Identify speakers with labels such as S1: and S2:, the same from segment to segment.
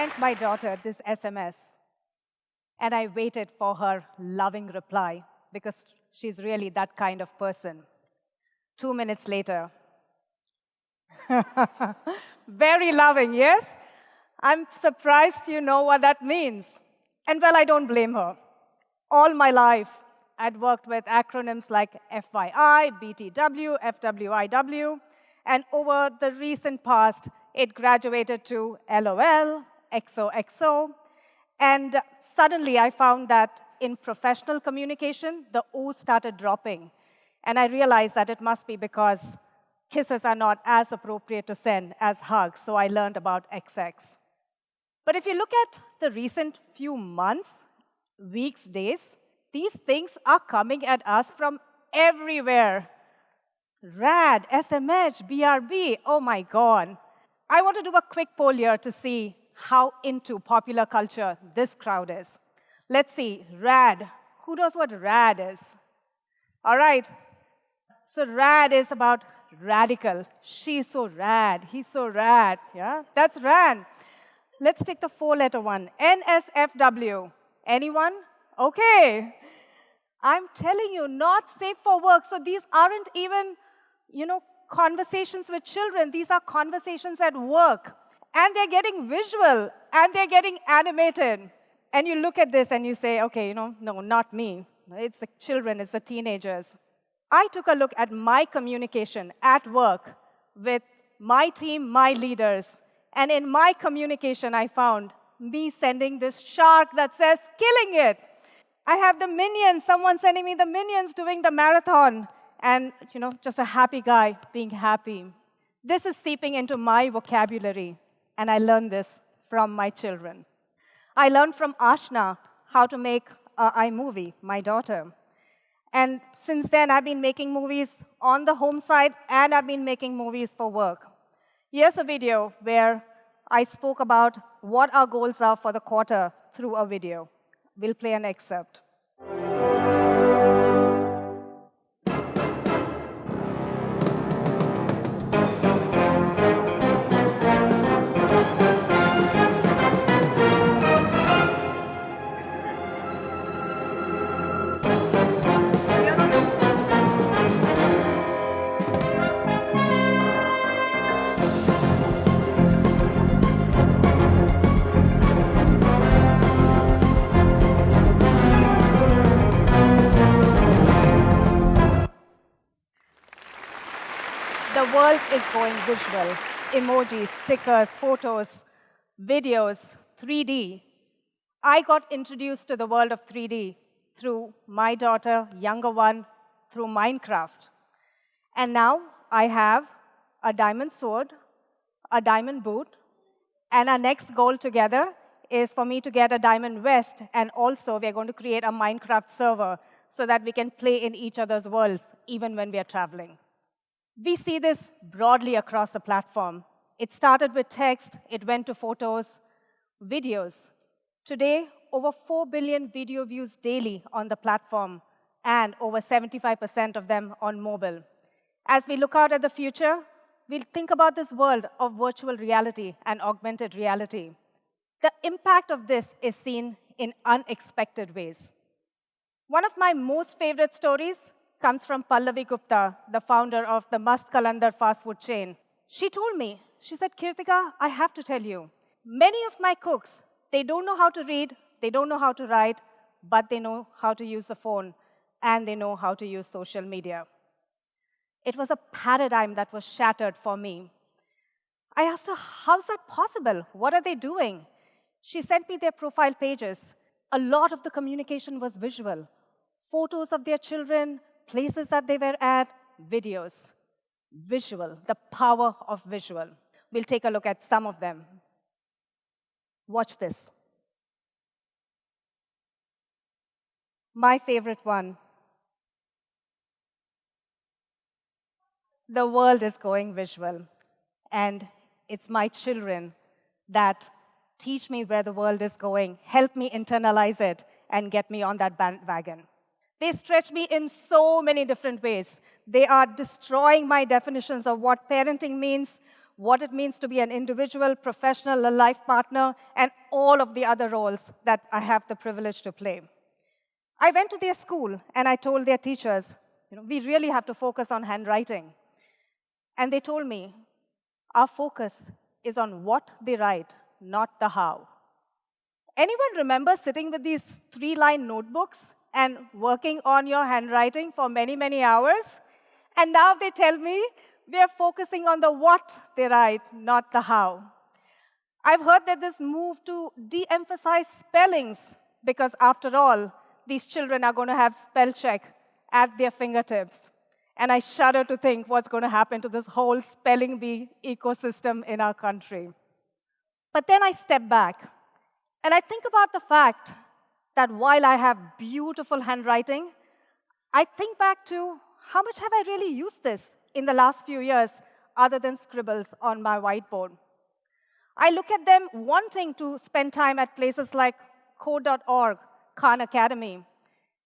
S1: sent my daughter this SMS, and I waited for her loving reply because she's really that kind of person. 2 minutes later, very loving, yes? I'm surprised you know what that means. And well, I don't blame her. All my life, I'd worked with acronyms like FYI, BTW, FWIW, and over the recent past, it graduated to LOL, XOXO, and suddenly I found that in professional communication, the O started dropping. And I realized that it must be because kisses are not as appropriate to send as hugs, so I learned about XX. But if you look at the recent few months, weeks, days, these things are coming at us from everywhere. RAD, SMH, BRB, oh my God. I want to do a quick poll here to see how into popular culture this crowd is. Let's see, RAD. Who knows what RAD is? All right. So RAD is about radical. She's so rad. He's so rad. Yeah, that's RAD. Let's take the four-letter one. NSFW. Anyone? Okay. I'm telling you, not safe for work. So these aren't even, conversations with children. These are conversations at work. And they're getting visual, and they're getting animated. And you look at this and you say, okay, no, not me. It's the children, it's the teenagers. I took a look at my communication at work with my team, my leaders. And in my communication, I found me sending this shark that says, killing it. I have the minions, someone sending me the minions doing the marathon. And, just a happy guy being happy. This is seeping into my vocabulary. And I learned this from my children. I learned from Ashna how to make an iMovie, my daughter. And since then, I've been making movies on the home side, and I've been making movies for work. Here's a video where I spoke about what our goals are for the quarter through a video. We'll play an excerpt. The world is going visual. Emojis, stickers, photos, videos, 3D. I got introduced to the world of 3D through my daughter, younger one, through Minecraft. And now I have a diamond sword, a diamond boot, and our next goal together is for me to get a diamond vest, and also we're going to create a Minecraft server so that we can play in each other's worlds, even when we are traveling. We see this broadly across the platform. It started with text, it went to photos, videos. Today, over 4 billion video views daily on the platform, and over 75% of them on mobile. As we look out at the future, we'll think about this world of virtual reality and augmented reality. The impact of this is seen in unexpected ways. One of my most favorite stories comes from Pallavi Gupta, the founder of the Mast Kalandar fast food chain. She told me, she said, Kirthiga, I have to tell you, many of my cooks, they don't know how to read, they don't know how to write, but they know how to use the phone, and they know how to use social media. It was a paradigm that was shattered for me. I asked her, how's that possible? What are they doing? She sent me their profile pages. A lot of the communication was visual. Photos of their children, places that they were at, videos. Visual, the power of visual. We'll take a look at some of them. Watch this. My favorite one. The world is going visual, and it's my children that teach me where the world is going, help me internalize it, and get me on that bandwagon. They stretch me in so many different ways. They are destroying my definitions of what parenting means, what it means to be an individual, professional, a life partner, and all of the other roles that I have the privilege to play. I went to their school and I told their teachers, we really have to focus on handwriting. And they told me, our focus is on what they write, not the how. Anyone remember sitting with these 3-line notebooks and working on your handwriting for many, many hours? And now they tell me we are focusing on the what they write, not the how. I've heard that this move to de-emphasize spellings because, after all, these children are going to have spell check at their fingertips. And I shudder to think what's going to happen to this whole spelling bee ecosystem in our country. But then I step back, and I think about the fact that while I have beautiful handwriting, I think back to how much have I really used this in the last few years other than scribbles on my whiteboard. I look at them wanting to spend time at places like code.org, Khan Academy,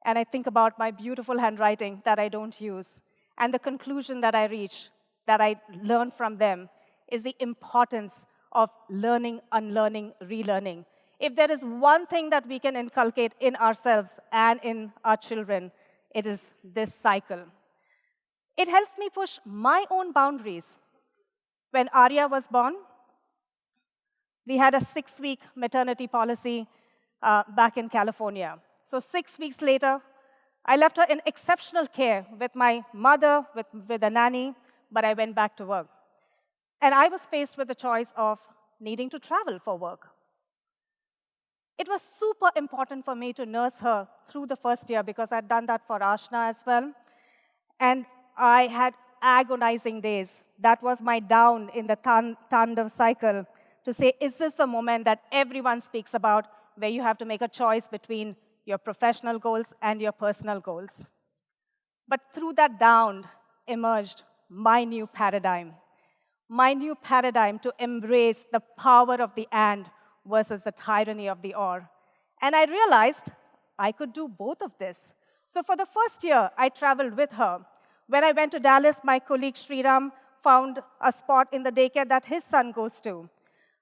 S1: and I think about my beautiful handwriting that I don't use. And the conclusion that I reach, that I learn from them, is the importance of learning, unlearning, relearning. If there is one thing that we can inculcate in ourselves and in our children, it is this cycle. It helps me push my own boundaries. When Arya was born, we had a 6-week maternity policy back in California. So 6 weeks later, I left her in exceptional care with my mother, with a nanny, but I went back to work. And I was faced with the choice of needing to travel for work. It was super important for me to nurse her through the first year because I'd done that for Ashna as well. And I had agonizing days. That was my down in the Tandav cycle to say, is this a moment that everyone speaks about where you have to make a choice between your professional goals and your personal goals? But through that down emerged my new paradigm to embrace the power of the and versus the tyranny of the or. And I realized I could do both of this. So for the first year, I traveled with her. When I went to Dallas, my colleague Sriram found a spot in the daycare that his son goes to.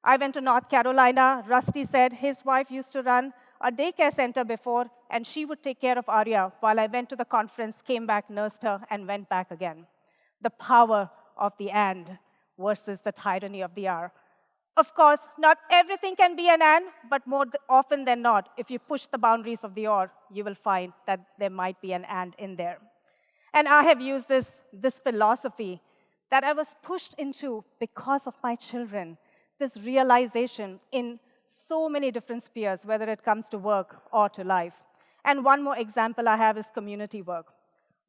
S1: I went to North Carolina. Rusty said his wife used to run a daycare center before, and she would take care of Arya while I went to the conference, came back, nursed her, and went back again. The power of the and versus the tyranny of the are. Of course, not everything can be an and, but more often than not, if you push the boundaries of the or, you will find that there might be an and in there. And I have used this philosophy that I was pushed into because of my children, this realization in so many different spheres, whether it comes to work or to life. And one more example I have is community work.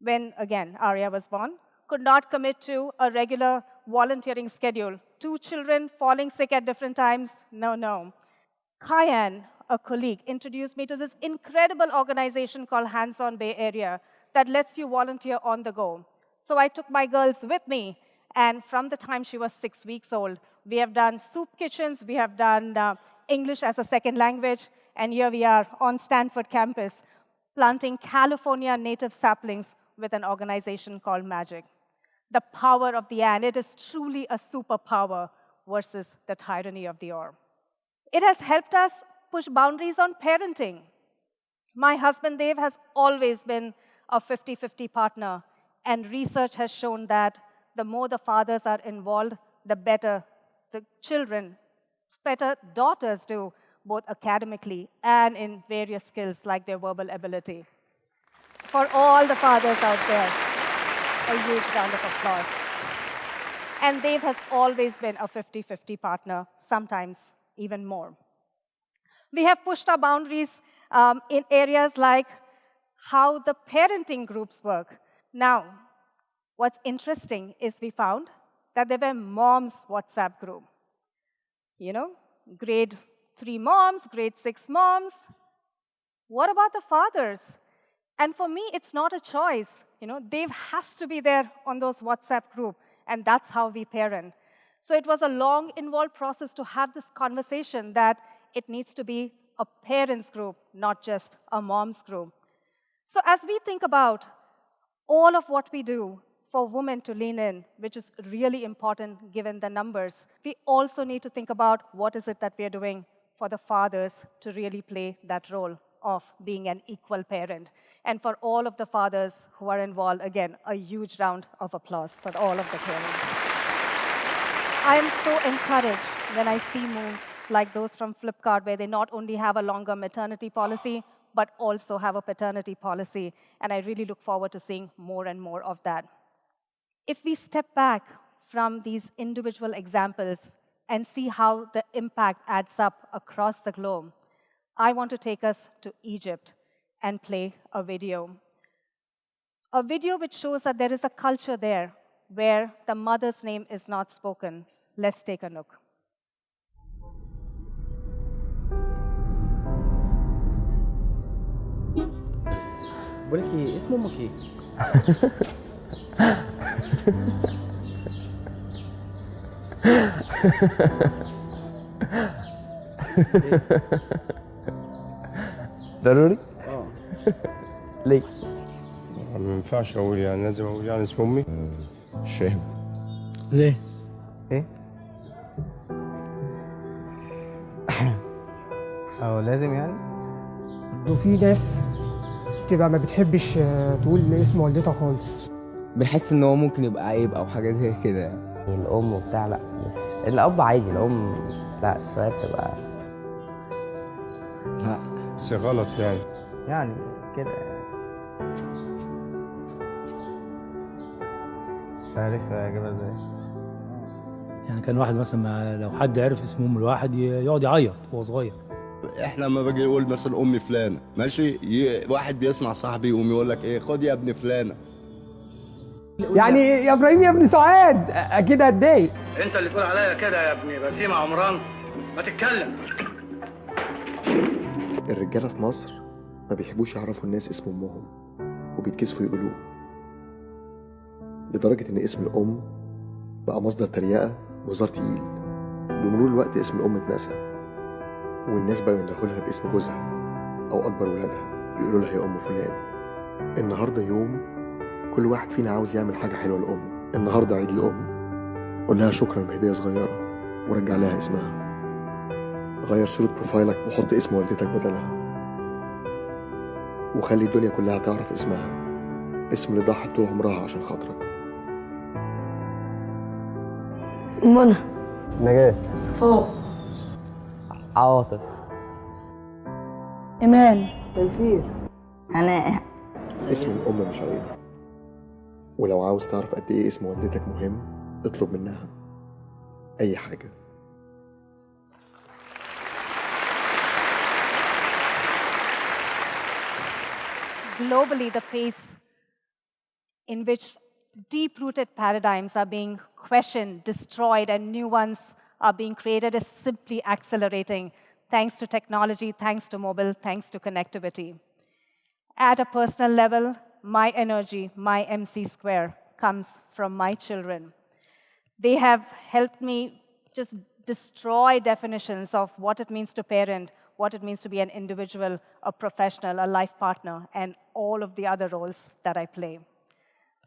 S1: When, again, Arya was born, could not commit to a regular volunteering schedule. 2 children falling sick at different times, no. Kyan, a colleague, introduced me to this incredible organization called Hands on Bay Area that lets you volunteer on the go. So I took my girls with me, and from the time she was 6 weeks old, we have done soup kitchens, we have done English as a second language, and here we are on Stanford campus planting California native saplings with an organization called MAGIC. The power of the and, it is truly a superpower versus the tyranny of the or. It has helped us push boundaries on parenting. My husband, Dev, has always been a 50-50 partner, and research has shown that the more the fathers are involved, the better the children, better daughters do, both academically and in various skills like their verbal ability. For all the fathers out there, a huge round of applause. And Dev has always been a 50-50 partner, sometimes even more. We have pushed our boundaries in areas like how the parenting groups work. Now, what's interesting is we found that there were moms' WhatsApp group. Grade 3 moms, grade 6 moms. What about the fathers? And for me, it's not a choice. Dave has to be there on those WhatsApp group, and that's how we parent. So it was a long, involved process to have this conversation that it needs to be a parents group, not just a mom's group. So as we think about all of what we do for women to lean in, which is really important given the numbers. We also need to think about what is it that we are doing for the fathers to really play that role of being an equal parent. And for all of the fathers who are involved, again, a huge round of applause for all of the parents. I am so encouraged when I see moves like those from Flipkart, where they not only have a longer maternity policy, but also have a paternity policy. And I really look forward to seeing more and more of that. If we step back from these individual examples and see how the impact adds up across the globe, I want to take us to Egypt and play a video. A video which shows that there is a culture there where the mother's name is not spoken. Let's take a look.
S2: بقول لك ايه اسم امك ايه؟
S3: ضروري؟ ليه؟
S4: ما ينفعش اقول يعني لازم اقول يعني اسم امي.
S3: مش فاهم.
S2: ليه؟
S3: ايه؟
S2: او لازم يعني؟
S5: وفي ناس تبقى ما بتحبش تقول اسم والدتها خالص.
S3: بنحس ان هو ممكن يبقى عيب او حاجه زي كده يعني. الام وبتاع لا، بس الاب عادي، الام لا شويه بتبقى
S4: لا بس غلط يعني.
S2: يعني كده مش عارف اجيبها ازاي.
S6: يعني كان واحد مثلا لو حد عرف اسم ام الواحد يقعد يعيط وهو صغير.
S7: احنا لما باجي نقول مثلا امي فلانه ماشي، واحد بيسمع صاحبي يقوم يقول لك ايه، خد يا ابن فلانه.
S5: يعني يا ابراهيم يا ابن سعاد اكيد هتضايق.
S8: انت اللي تقول عليا كده يا ابني بسيمة عمران، ما تتكلم.
S9: الرجاله في مصر ما بيحبوش يعرفوا الناس اسم امهم وبيتكسفوا يقولوه، لدرجه ان اسم الام بقى مصدر تريقه وهزار تقيل. بمرور الوقت اسم الام اتنسى والناس بقوا يندهوا لها باسم جوزها او اكبر ولادها، يقولوا لها يا ام فلان. النهارده يوم كل واحد فينا عاوز يعمل حاجه حلوه للام. النهارده عيد الام، قول لها شكرا بهديه صغيره ورجع لها اسمها. غير صوره بروفايلك وحط اسم والدتك بدلها، وخلي الدنيا كلها تعرف اسمها، اسم اللي ضحت طول عمرها عشان خاطرك.
S10: منى،
S3: نجاة،
S10: صفاء،
S3: عواطف،
S10: إيمان،
S5: تيسير.
S10: هناء.
S9: اسم الام مش عيب، ولو عاوز تعرف قد ايه اسم والدتك مهم اطلب منها اي حاجه.
S1: Globally, the pace in which deep-rooted paradigms are being questioned, destroyed, and new ones are being created is simply accelerating, thanks to technology, thanks to mobile, thanks to connectivity. At a personal level, my energy, my MC² comes from my children. They have helped me just destroy definitions of what it means to parent, what it means to be an individual, a professional, a life partner, and all of the other roles that I play.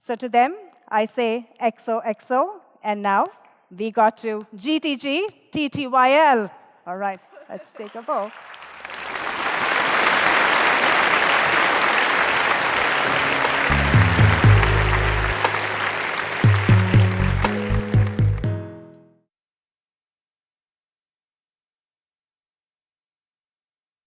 S1: So to them, I say XOXO, and now we got to GTG, TTYL. All right, let's take a bow.